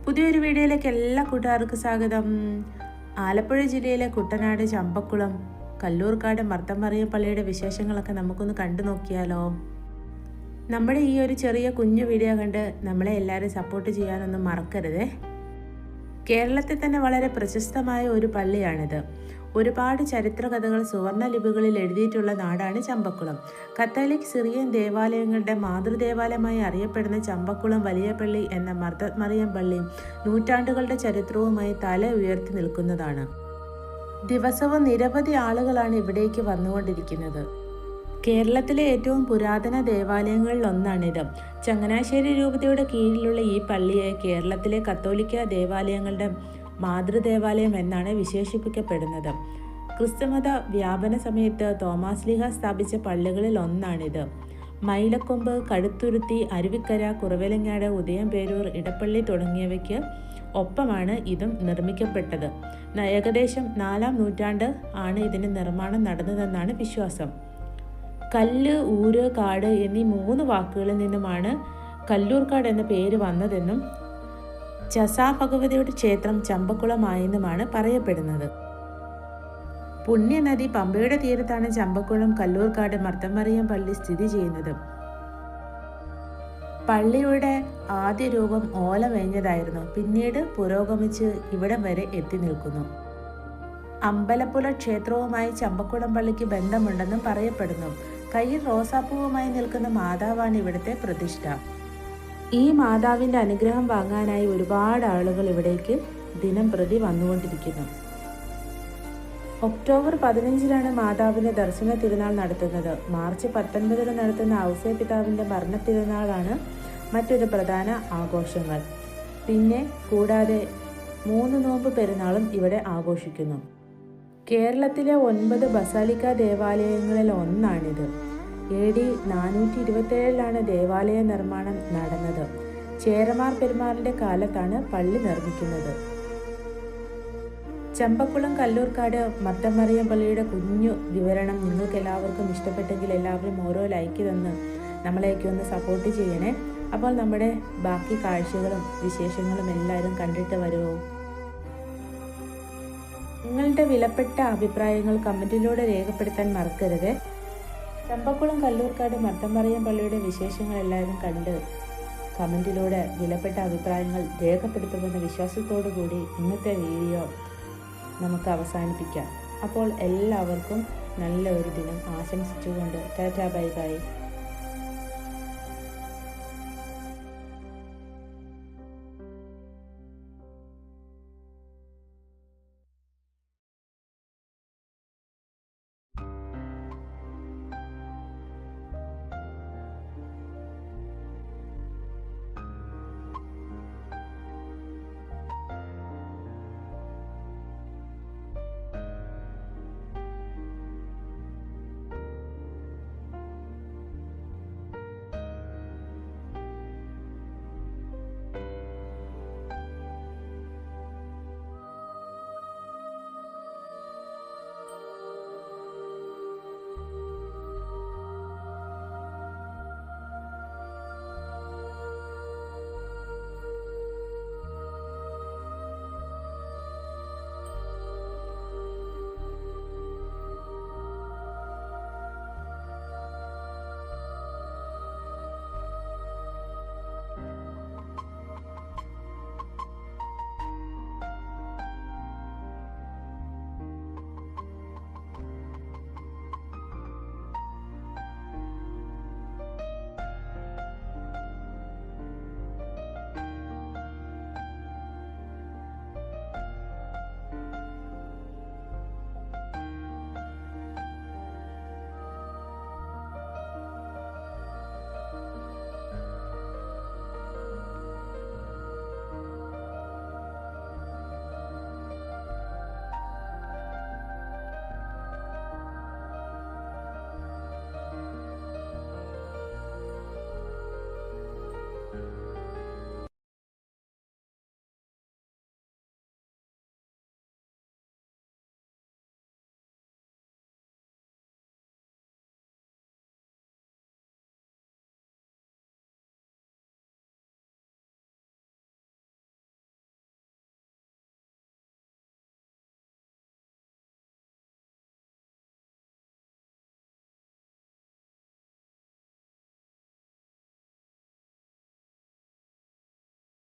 പുതിയൊരു വീഡിയോയിലേക്ക് എല്ലാ കൂട്ടുകാർക്കും സ്വാഗതം. ആലപ്പുഴ ജില്ലയിലെ കുട്ടനാട് ചമ്പക്കുളം കല്ലൂർക്കാട് മർത്തമറിയം പള്ളിയുടെ വിശേഷങ്ങളൊക്കെ നമുക്കൊന്ന് കണ്ടു നോക്കിയാലോ. നമ്മുടെ ഈ ഒരു ചെറിയ കുഞ്ഞു വീഡിയോ കണ്ട് നമ്മളെ എല്ലാവരും സപ്പോർട്ട് ചെയ്യാനൊന്നും മറക്കരുതേ. കേരളത്തിൽ തന്നെ വളരെ പ്രശസ്തമായ ഒരു പള്ളിയാണിത്. ഒരുപാട് ചരിത്ര കഥകൾ സുവർണ ലിപികളിൽ എഴുതിയിട്ടുള്ള നാടാണ് ചമ്പക്കുളം. കത്തോലിക് സിറിയൻ ദേവാലയങ്ങളുടെ മാതൃദേവാലയമായി അറിയപ്പെടുന്ന ചമ്പക്കുളം വലിയ പള്ളി എന്ന മർത്തമറിയം പള്ളി നൂറ്റാണ്ടുകളുടെ ചരിത്രവുമായി തല ഉയർത്തി നിൽക്കുന്നതാണ്. ദിവസവും നിരവധി ആളുകളാണ് ഇവിടേക്ക് വന്നുകൊണ്ടിരിക്കുന്നത്. കേരളത്തിലെ ഏറ്റവും പുരാതന ദേവാലയങ്ങളിൽ ഒന്നാണിത്. ചങ്ങനാശ്ശേരി രൂപതയുടെ കീഴിലുള്ള ഈ പള്ളിയെ കേരളത്തിലെ കത്തോലിക്ക ദേവാലയങ്ങളുടെ മാതൃദേവാലയം എന്നാണ് വിശേഷിപ്പിക്കപ്പെടുന്നത്. ക്രിസ്തുമത വ്യാപന സമയത്ത് തോമാശ്ലീഹ സ്ഥാപിച്ച പള്ളികളിൽ ഒന്നാണിത്. മൈലക്കൊമ്പ്, കടുത്തുരുത്തി, അരുവിക്കര, കുറവലങ്ങാട്, ഉദയംപേരൂർ, ഇടപ്പള്ളി തുടങ്ങിയവയ്ക്ക് ഒപ്പമാണ് ഇതും നിർമ്മിക്കപ്പെട്ടത്. ഏകദേശം 4-ാം നൂറ്റാണ്ട് ആണ് ഇതിൻ്റെ നിർമ്മാണം നടന്നതെന്നാണ് വിശ്വാസം. കല്ല്, ഊര്, കാട് എന്നീ 3 വാക്കുകളിൽ നിന്നുമാണ് കല്ലൂർക്കാട് എന്ന പേര് വന്നതെന്നും ചസാ ഭഗവതിയുടെ ക്ഷേത്രം ചമ്പക്കുളമായെന്നുമാണ് പറയപ്പെടുന്നത്. പുണ്യനദി പമ്പയുടെ തീരത്താണ് ചമ്പക്കുളം കല്ലൂർക്കാട് മർത്തമറിയം പള്ളി സ്ഥിതി ചെയ്യുന്നത്. പള്ളിയുടെ ആദ്യ രൂപം ഓല മേഞ്ഞതായിരുന്നു. പിന്നീട് പുരോഗമിച്ച് ഇവിടം വരെ എത്തി നിൽക്കുന്നു. അമ്പലപ്പുഴ ക്ഷേത്രവുമായി ചമ്പക്കുളം പള്ളിക്ക് ബന്ധമുണ്ടെന്നും പറയപ്പെടുന്നു. കയ്യിൽ റോസാപ്പൂവുമായി നിൽക്കുന്ന മാതാവാണ് ഇവിടുത്തെ പ്രതിഷ്ഠ. ഈ മാതാവിൻ്റെ അനുഗ്രഹം വാങ്ങാനായി ഒരുപാട് ആളുകൾ ഇവിടേക്ക് ദിനം പ്രതി വന്നുകൊണ്ടിരിക്കുന്നു. ഒക്ടോബർ 15-നാണ് മാതാവിൻ്റെ ദർശന തിരുനാൾ നടത്തുന്നത്. മാർച്ച് 19-ന് നടത്തുന്ന ഔസേപ്പ് പിതാവിൻ്റെ മരണ തിരുനാളാണ് മറ്റൊരു പ്രധാന ആഘോഷങ്ങൾ. പിന്നെ കൂടാതെ 3 നോമ്പ് പെരുന്നാളും ഇവിടെ ആഘോഷിക്കുന്നു. കേരളത്തിലെ 9 ബസാലിക്ക ദേവാലയങ്ങളിൽ ഒന്നാണിത്. AD 427-ലാണ് ദേവാലയ നിർമ്മാണം നടന്നത്. ചേരമാർ പെരുമാറിൻ്റെ കാലത്താണ് പള്ളി നിർമ്മിക്കുന്നത്. ചമ്പക്കുളം കല്ലൂർക്കാട് മർത്തമറിയം പള്ളിയുടെ കുഞ്ഞു വിവരണം നിങ്ങൾക്ക് എല്ലാവർക്കും ഇഷ്ടപ്പെട്ടെങ്കിൽ എല്ലാവരും ഓരോ ലൈക്ക് തന്ന് നമ്മളെയൊക്കെ ഒന്ന് സപ്പോർട്ട് ചെയ്യണേ. അപ്പോൾ നമ്മുടെ ബാക്കി കാഴ്ചകളും വിശേഷങ്ങളും എല്ലാവരും കണ്ടിട്ട് വരുമോ. നിങ്ങളുടെ വിലപ്പെട്ട അഭിപ്രായങ്ങൾ കമൻറ്റിലൂടെ രേഖപ്പെടുത്താൻ മറക്കരുത്. ചമ്പക്കുളം കല്ലൂർക്കാട് മർത്തമറിയം പള്ളിയുടെ വിശേഷങ്ങൾ എല്ലാവരും കണ്ട് കമൻറ്റിലൂടെ വിലപ്പെട്ട അഭിപ്രായങ്ങൾ രേഖപ്പെടുത്തുമെന്ന വിശ്വാസത്തോടു കൂടി ഇന്നത്തെ വീഡിയോ നമുക്ക് അവസാനിപ്പിക്കാം. അപ്പോൾ എല്ലാവർക്കും നല്ല ഒരു ദിനം ആശംസിച്ചുകൊണ്ട് ടാറ്റാ ബൈ ബൈ.